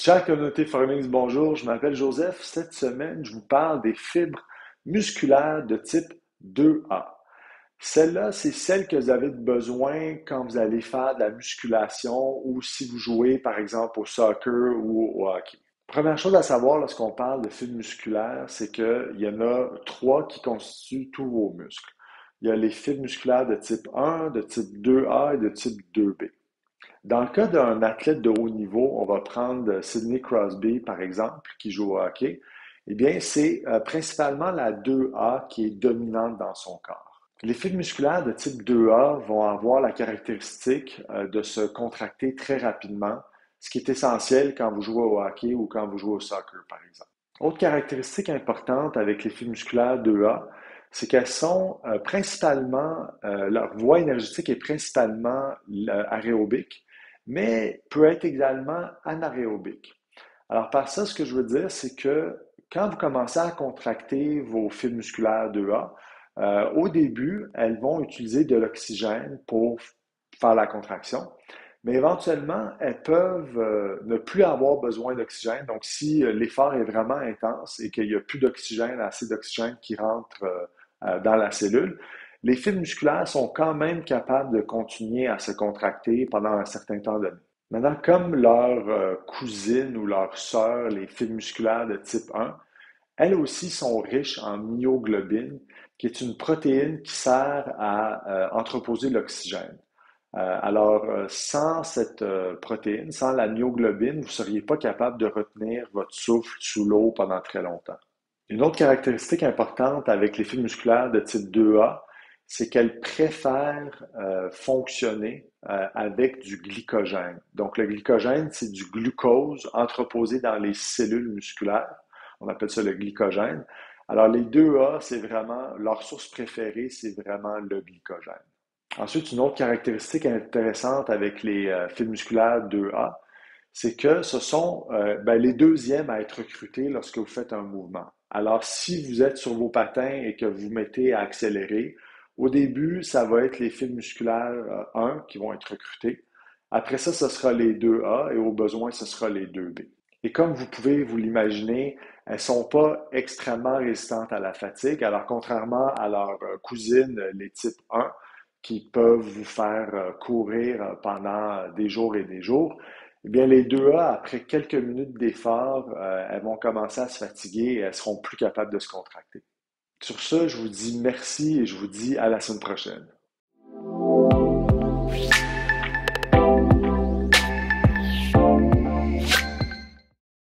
Chère communauté Formings, bonjour, je m'appelle Joseph. Cette semaine, je vous parle des fibres musculaires de type 2A. Celle-là, c'est celle que vous avez besoin quand vous allez faire de la musculation ou si vous jouez, par exemple, au soccer ou au hockey. Première chose à savoir lorsqu'on parle de fibres musculaires, c'est qu'il y en a trois qui constituent tous vos muscles. Il y a les fibres musculaires de type 1, de type 2A et de type 2B. Dans le cas d'un athlète de haut niveau, on va prendre Sidney Crosby, par exemple, qui joue au hockey. Eh bien, c'est principalement la 2A qui est dominante dans son corps. Les fibres musculaires de type 2A vont avoir la caractéristique de se contracter très rapidement, ce qui est essentiel quand vous jouez au hockey ou quand vous jouez au soccer, par exemple. Autre caractéristique importante avec les fibres musculaires 2A, c'est qu'elles sont principalement, leur voie énergétique est principalement aérobique, mais peut être également anaérobique. Alors, par ça, ce que je veux dire, c'est que quand vous commencez à contracter vos fibres musculaires 2A, au début, elles vont utiliser de l'oxygène pour faire la contraction, mais éventuellement, elles peuvent ne plus avoir besoin d'oxygène. Donc, si l'effort est vraiment intense et qu'il n'y a plus d'oxygène, assez d'oxygène qui rentre dans la cellule, les fibres musculaires sont quand même capables de continuer à se contracter pendant un certain temps donné. Maintenant, comme leur cousine ou leur sœur, les fibres musculaires de type 1, elles aussi sont riches en myoglobine, qui est une protéine qui sert à entreposer l'oxygène. Sans cette protéine, sans la myoglobine, vous ne seriez pas capable de retenir votre souffle sous l'eau pendant très longtemps. Une autre caractéristique importante avec les fibres musculaires de type 2A, c'est qu'elles préfèrent fonctionner avec du glycogène. Donc, le glycogène, c'est du glucose entreposé dans les cellules musculaires. On appelle ça le glycogène. Alors, les 2A, c'est vraiment, leur source préférée, c'est vraiment le glycogène. Ensuite, une autre caractéristique intéressante avec les fibres musculaires 2A, c'est que ce sont les deuxièmes à être recrutés lorsque vous faites un mouvement. Alors, si vous êtes sur vos patins et que vous mettez à accélérer, au début, ça va être les fibres musculaires 1 qui vont être recrutés. Après ça, ce sera les 2A et au besoin, ce sera les 2B. Et comme vous pouvez vous l'imaginer, elles ne sont pas extrêmement résistantes à la fatigue. Alors, contrairement à leurs cousines, les types 1, qui peuvent vous faire courir pendant des jours et des jours, eh bien, les 2A, après quelques minutes d'effort, elles vont commencer à se fatiguer et elles seront plus capables de se contracter. Sur ce, je vous dis merci et je vous dis à la semaine prochaine.